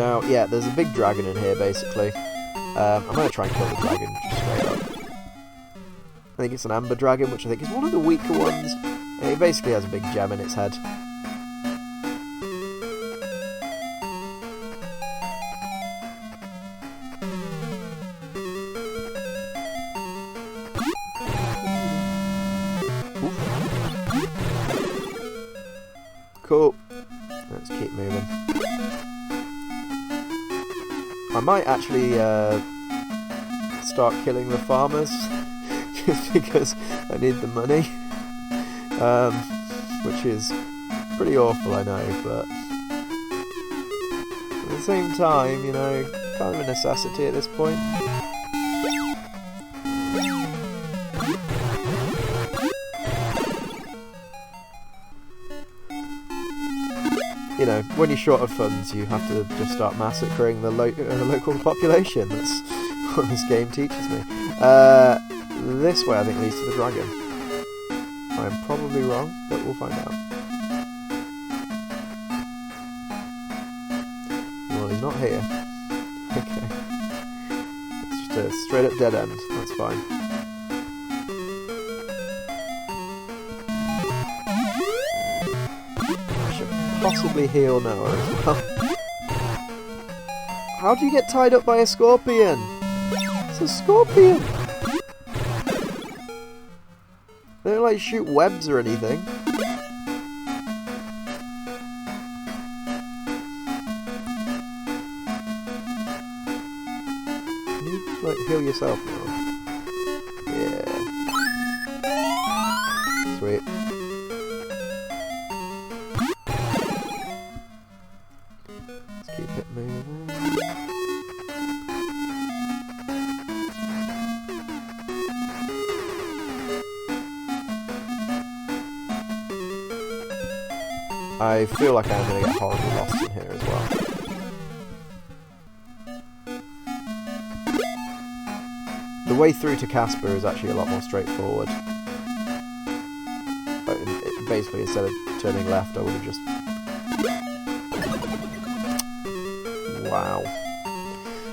Now, yeah, there's a big dragon in here, basically. I'm going to try and kill the dragon just straight up. I think it's an amber dragon, which I think is one of the weaker ones. And it basically has a big gem in its head. Cool. Let's keep moving. I might actually start killing the farmers just because I need the money, which is pretty awful, I know, but at the same time, you know, kind of a necessity at this point. You know, when you're short of funds, you have to just start massacring the local population. That's what this game teaches me. This way, I think, leads to the dragon. I am probably wrong, but we'll find out. Well, he's not here. Okay. It's just a straight-up dead end. That's fine. Possibly heal Noah as well. How do you get tied up by a scorpion? It's a scorpion! They don't like shoot webs or anything. Can you, like, heal yourself now? Yeah. Sweet. Keep it moving. I feel like I'm going to get horribly lost in here as well. The way through to Casper is actually a lot more straightforward. Basically, instead of turning left, I would have just... Wow.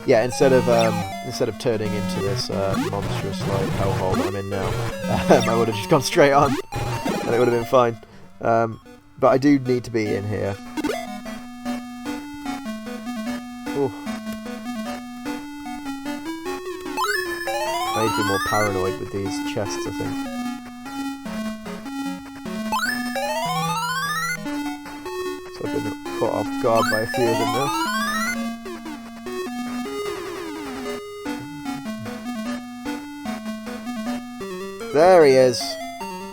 Yeah, instead of turning into this monstrous like hellhole that I'm in now, I would have just gone straight on, and it would have been fine. But I do need to be in here. Ooh. I need to be more paranoid with these chests, I think. So I've been caught off guard by a few of them now. There he is!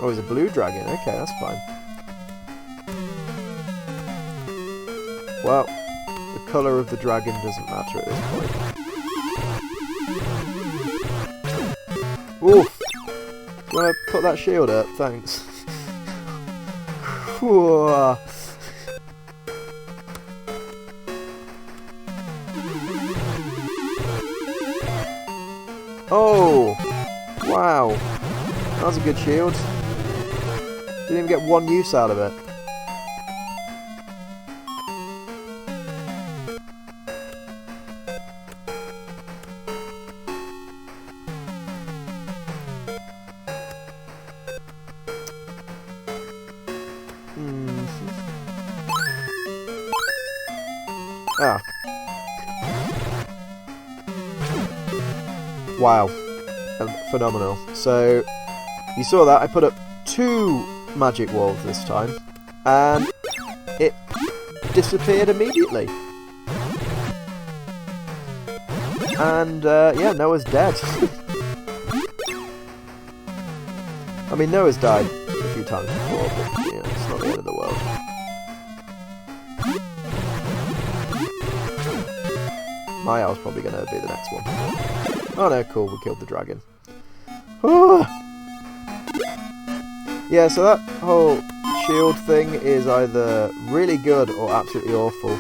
Oh, he's a blue dragon. Okay, that's fine. Well, the colour of the dragon doesn't matter at this point. Oof! Do you want to put that shield up? Thanks. Oh! Wow! That was a good shield. Didn't even get one use out of it. Ah. Wow. Phenomenal. So, you saw that, I put up 2 magic walls this time, and it disappeared immediately. And, yeah, Noah's dead. I mean, Noah's died a few times before, but, you know, it's not the end of the world. My owl's probably going to be the next one. Oh no, cool, we killed the dragon. Yeah, so that whole shield thing is either really good or absolutely awful.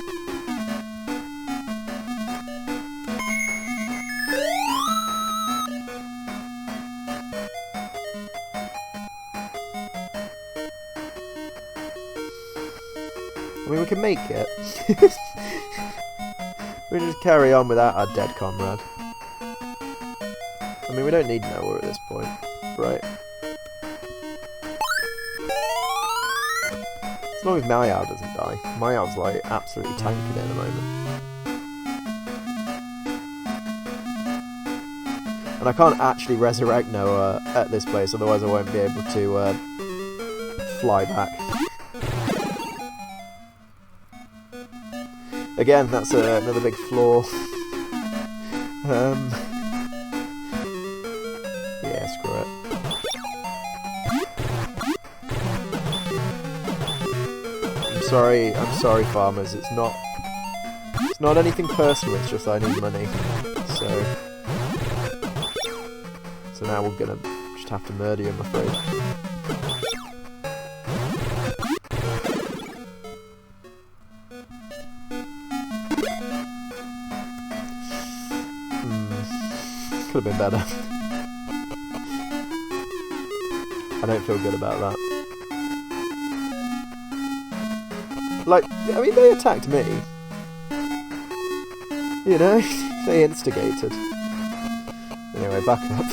I mean, we can make it. We just carry on without our dead comrade. I mean, we don't need Noah at this point, right? As long as Mayao doesn't die. Mayao's like absolutely tanking it at the moment. And I can't actually resurrect Noah at this place, otherwise I won't be able to fly back. Again, that's another big flaw. Yeah, screw it. I'm sorry farmers, it's not anything personal, it's just I need money. So now we're gonna just have to murder you, I'm afraid. Could have been better. I don't feel good about that. Like, I mean, they attacked me. You know, they instigated. Anyway, back up.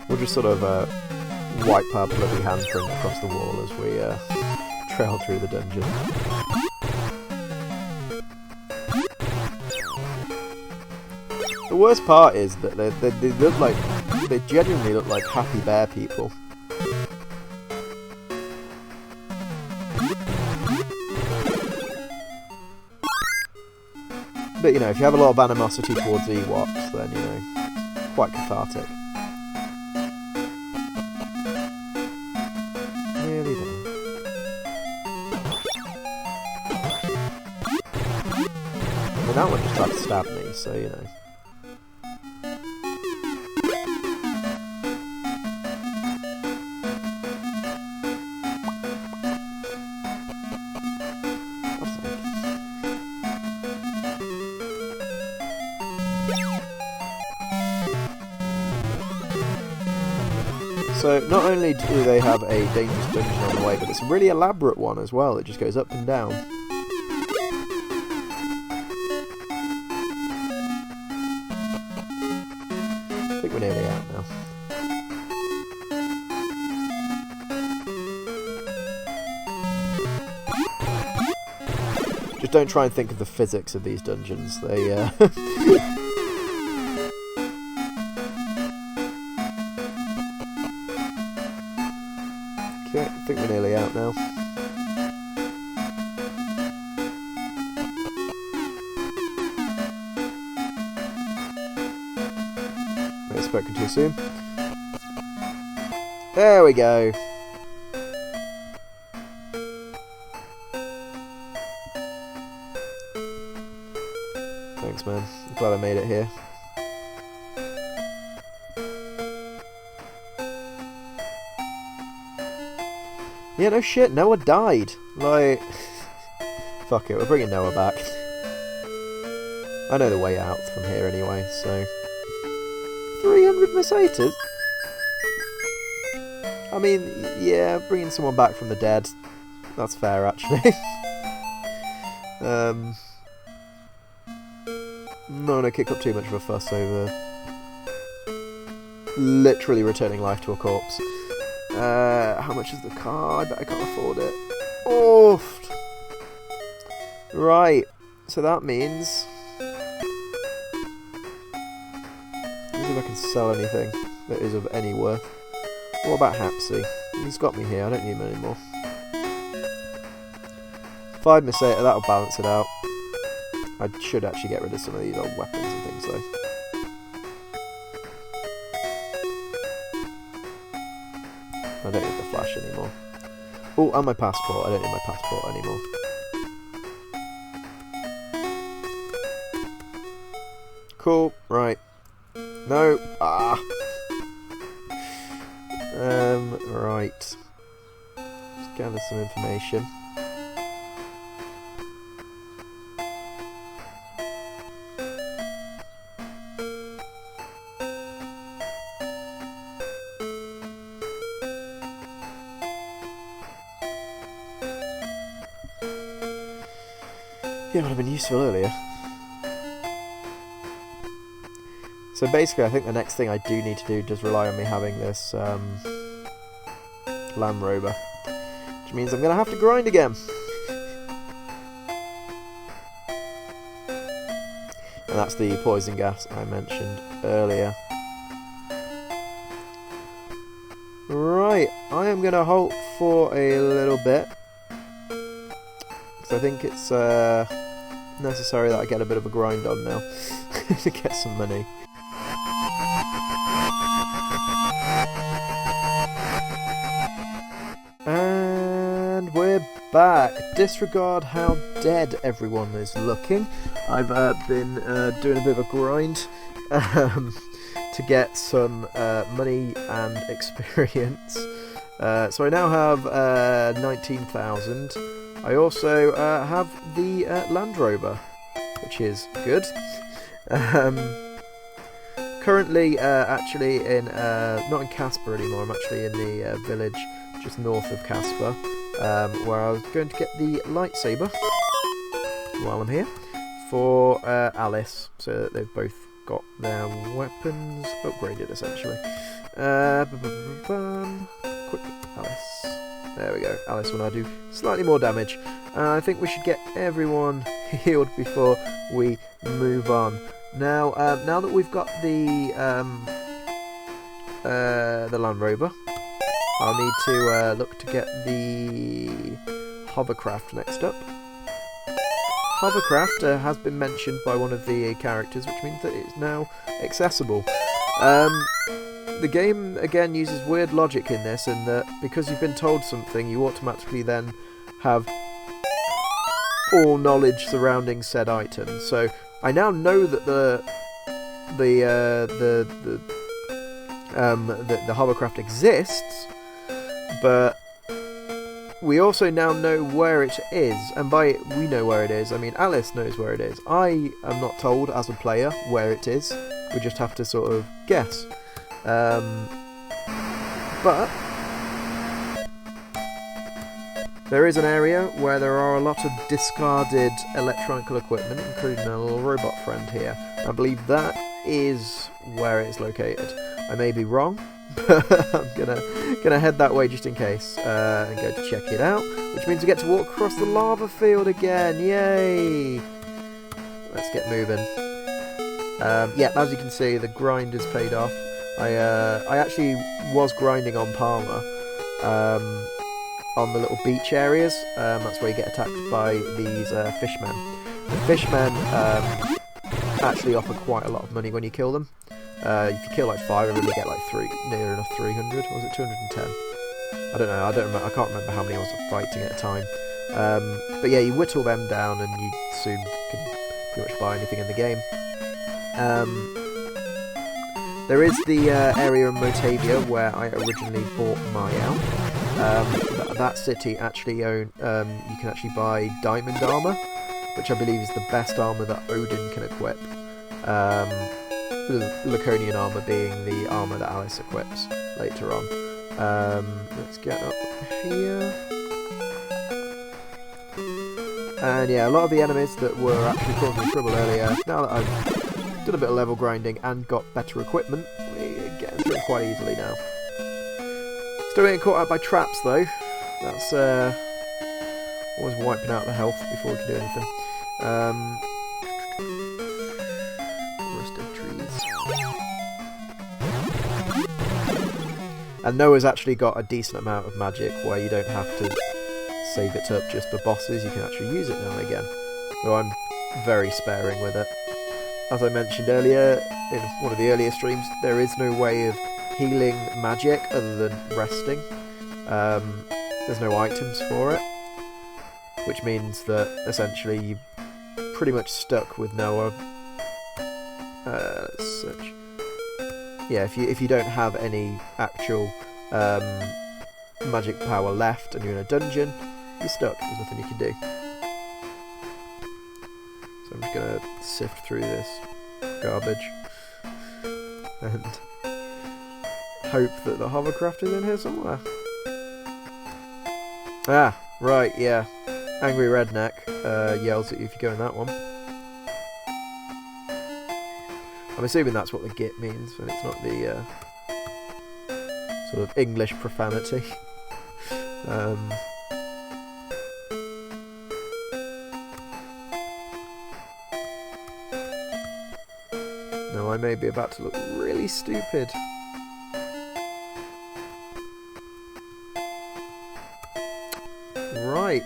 We'll just sort of wipe our bloody handprint across the wall as we trail through the dungeon. The worst part is that they look like, they genuinely look like happy bear people. But you know, if you have a lot of animosity towards Ewoks, then you know, quite cathartic. Nearly there. Well, that one just tried to stab me, so you know. So, not only do they have a dangerous dungeon on the way, but it's a really elaborate one as well. It just goes up and down. I think we're nearly out now. Just don't try and think of the physics of these dungeons. They, Okay, I think we're nearly out now. May have spoken too soon. There we go. Thanks, man. I'm glad I made it here. Yeah, no shit, Noah died. Like, fuck it, we're bringing Noah back. I know the way out from here anyway, so... 300 Mercedes? I mean, yeah, bringing someone back from the dead. That's fair, actually. Not gonna kick up too much of a fuss over... literally returning life to a corpse. How much is the car? I bet I can't afford it. Oof. Right. So that means... Let's see if I can sell anything that is of any worth. What about Hapsy? He's got me here. I don't need him anymore. 5 Mercedes. That'll balance it out. I should actually get rid of some of these old weapons and things though. I don't need the flash anymore. Oh, and my passport. I don't need my passport anymore. Cool. Right. No. Ah. Right. Let's gather some information. Yeah, would have been useful earlier. So basically, I think the next thing I do need to do does rely on me having this Land Rover, which means I'm going to have to grind again. And that's the poison gas I mentioned earlier. Right, I am going to halt for a little bit, because I think it's necessary that I get a bit of a grind on now to get some money. And we're back. Disregard how dead everyone is looking. I've been doing a bit of a grind to get some money and experience. So I now have 19,000. I also have the Land Rover, which is good. Currently, actually in not in Casper anymore. I'm actually in the village just north of Casper, where I was going to get the lightsaber while I'm here for Alice, so that they've both got their weapons upgraded essentially. Quick, Alice. There we go. Alice will now do slightly more damage. I think we should get everyone healed before we move on. Now, now that we've got the Land Rover, I'll need to look to get the hovercraft next up. Hovercraft has been mentioned by one of the characters, which means that it's now accessible. The game, again, uses weird logic in this, in that because you've been told something, you automatically then have all knowledge surrounding said item. So I now know that the hovercraft exists, but we also now know where it is, and by we know where it is, I mean Alice knows where it is. I am not told as a player where it is, we just have to sort of guess. But there is an area where there are a lot of discarded electronic equipment, including a little robot friend here. I believe that is where it's located. I may be wrong, but I'm gonna head that way just in case and go to check it out, which means we get to walk across the lava field again. Yay! Let's get moving. Yeah, as you can see, the grind is paid off. I actually was grinding on Palmer on the little beach areas. That's where you get attacked by these fishmen. The fishmen actually offer quite a lot of money when you kill them. If you kill like 5 of them, you get like near enough 300. Or was it 210? I don't know. I don't remember. I can't remember how many I was fighting at a time. But yeah, you whittle them down, and you soon can pretty much buy anything in the game. There is the area in Motavia where I originally bought my out. That city actually you can actually buy diamond armor, which I believe is the best armor that Odin can equip. Laconian armor being the armor that Alice equips later on. Let's get up here. And yeah, a lot of the enemies that were actually causing me trouble earlier, now that I've done a bit of level grinding and got better equipment, we get through it quite easily now. Still getting caught out by traps though. That's always wiping out the health before we can do anything. Rusted trees. And Noah's actually got a decent amount of magic where you don't have to save it up just for bosses, you can actually use it now and again. Though I'm very sparing with it. As I mentioned earlier, in one of the earlier streams, there is no way of healing magic other than resting. There's no items for it, which means that essentially you're pretty much stuck with Noah. Search. Yeah, if you don't have any actual magic power left and you're in a dungeon, you're stuck. There's nothing you can do. So I'm just gonna sift through this garbage and hope that the hovercraft is in here somewhere. Ah, right, yeah. Angry Redneck yells at you if you go in that one. I'm assuming that's what the git means, and it's not the sort of English profanity. Now I may be about to look really stupid. Right,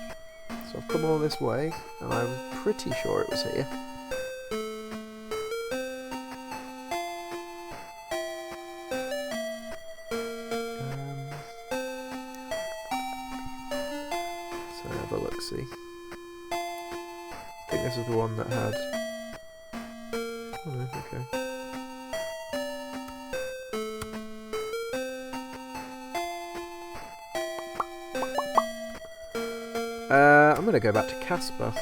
so I've come all this way, and I'm pretty sure it was here. So have a look-see. I think this is the one that had... Oh no, okay. I'm going to go back to Casper.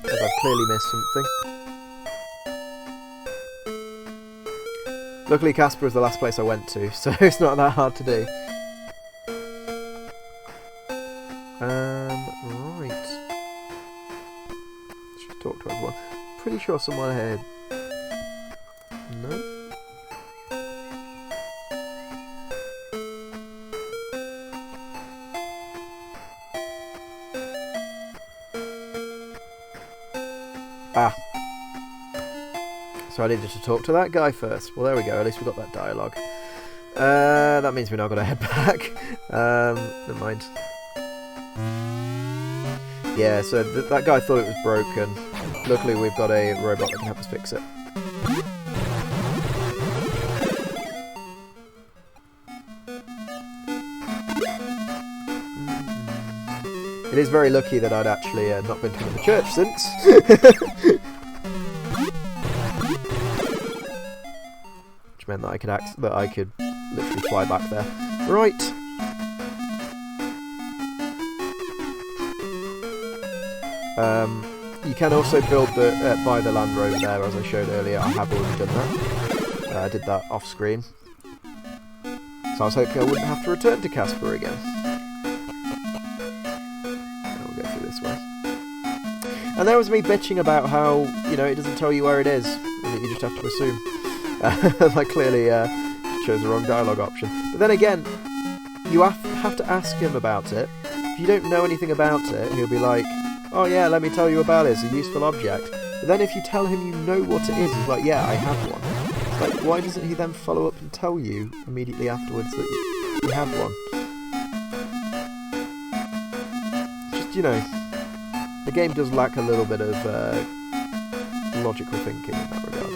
As I've clearly missed something. Luckily Casper was the last place I went to, so it's not that hard to do. Right. Should talk to everyone. Pretty sure someone ahead. No? Ah. So I needed to talk to that guy first. Well, there we go. At least we got that dialogue. That means we're now going to head back. Never mind. Yeah, so that guy thought it was broken. Luckily, we've got a robot that can help us fix it. It is very lucky that I'd actually not been to the church since. Which meant that I could literally fly back there. Right. You can also build buy the Land Rover there, as I showed earlier. I have already done that. I did that off screen. So I was hoping I wouldn't have to return to Casper again. And there was me bitching about how, you know, it doesn't tell you where it is, and that you just have to assume. I clearly chose the wrong dialogue option. But then again, you have to ask him about it. If you don't know anything about it, he'll be like, oh yeah, let me tell you about it, it's a useful object. But then if you tell him you know what it is, he's like, yeah, I have one. It's like, why doesn't he then follow up and tell you immediately afterwards that you have one? Just, you know... The game does lack a little bit of logical thinking in that regard.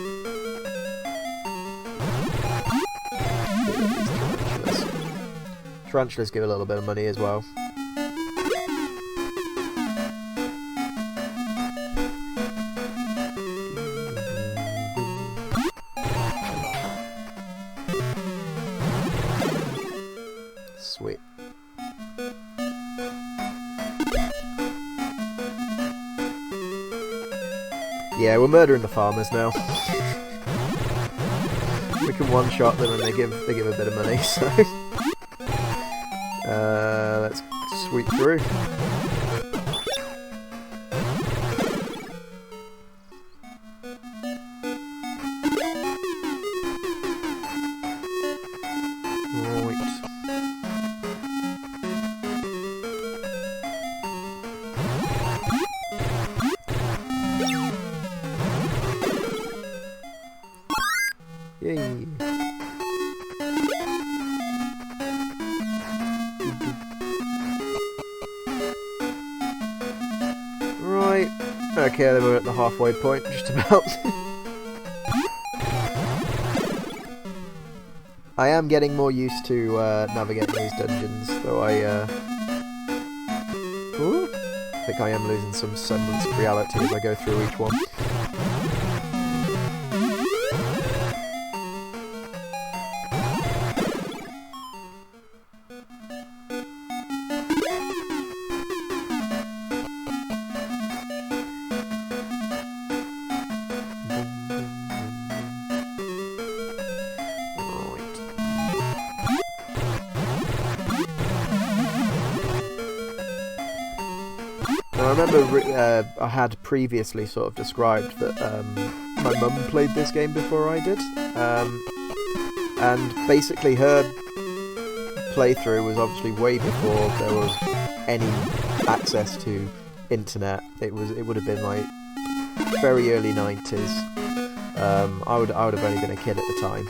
Tarantulas give a little bit of money as well. Sweet. Yeah, we're murdering the farmers now. We can one-shot them and they give a bit of money, so... let's sweep through. Yay. Right. Okay, then we're at the halfway point, just about. I am getting more used to navigating these dungeons, though I think I am losing some semblance of reality as I go through each one. Now I remember I had previously sort of described that my mum played this game before I did, and basically her playthrough was obviously way before there was any access to internet. It would have been like very early 90s. I would have only been a kid at the time,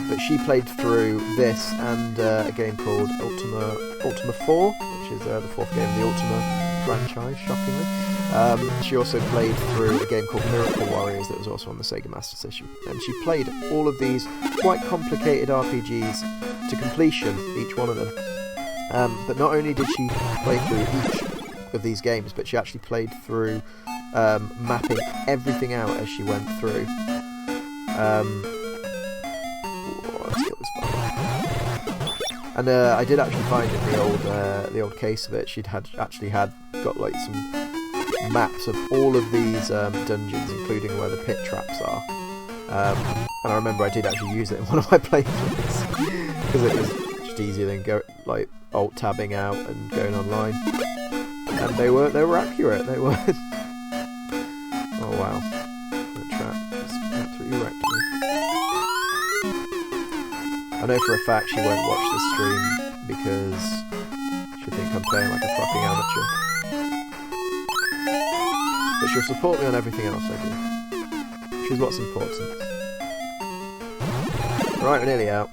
but she played through this and a game called Ultima 4, which is the fourth game in the Ultima franchise, shockingly. She also played through a game called Miracle Warriors that was also on the Sega Master System, and she played all of these quite complicated RPGs to completion, each one of them. But not only did she play through each of these games, but she actually played through mapping everything out as she went through. Let's get this back. And I did actually find in the old case of it, she'd got like some maps of all of these dungeons, including where the pit traps are. And I remember I did actually use it in one of my playthroughs because it was just easier than alt tabbing out and going online. And they were accurate. They were. Oh wow, that trap just absolutely wrecked me. I know for a fact she won't watch the stream because she'll think I'm playing like a fucking amateur. But she'll support me on everything else I do, which is what's important. Right, we're nearly out.